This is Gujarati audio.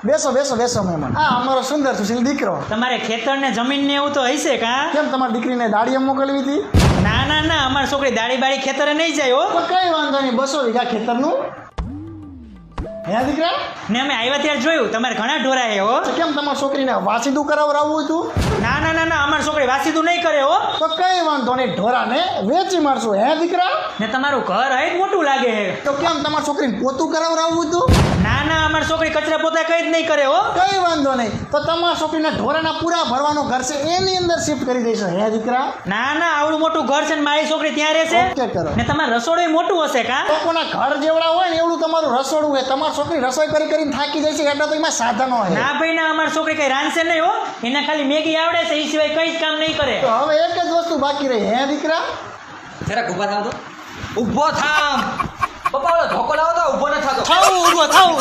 બેસો બેસો બેસો મહેમાન. હા અમારો સુંદર સુશીલ દીકરો. તમારે ખેતર ને જમીન ને એવું તો હશે કા? કેમ તમારી દીકરીને દાડીએ મોકલવી હતી? ના ના ના, અમારી છોકરી દાડી બાડી ખેતરે નહીં જાય હો. તો કઈ વાંધો નહીં, 200 વીઘા ખેતરનું. હે દીકરા? ને અમે આવ્યા ત્યારે જોયું તમારે ઘણા ઢોરા હે હો. તો કેમ તમારી છોકરીને વાસીદું કરાવરાવવું હતું? ના ના ના ના, અમારી છોકરી વાસીદું નહીં કરે હો. તો કઈ વાંધો નહીં, ઢોરાને વેચી મારશું. હે દીકરા? ને તમારું ઘર હે મોટું લાગે હે. તો કેમ તમારી છોકરીને પોતું કરાવરાવવું હતું? ના ના, અમારી છોકરી કચરા પોતા કઈ જ નહીં કરે હો. કઈ વાંધો નહીં, તો તમારા છોકરીના ઢોરાના પૂરા ભરવાનો ઘર છે એની અંદર શિફ્ટ કરી દઈશું. હે દીકરા? ના ના, આવડું મોટું ઘર છે ને મારી છોકરી ત્યાં રહેશે. ઓકે કરો. ને તમારું રસોડું મોટું હશે કા? લોકોના ઘર જેવડા હોય ને એવડું તમારું રસોડું હોય. તમારી છોકરી રસોઈ કરી કરીને થાકી જાય છે એટલે તો એમાં સાધનો હોય. ના ભાઈ ના, અમારી છોકરી કઈ રાંધશે નહીં હો. એને ખાલી મેગી આવડે છે, એ સિવાય કઈ જ કામ નહીં કરે. તો હવે એક જ વસ્તુ બાકી રહી. હે દીકરા? જરાક ઊભા થાવ તો. ઊભો થામ. પપ્પા ઓલો ધોકો લાવો તો ઊભો ન થાતો. થાવું ઊભો થાવું.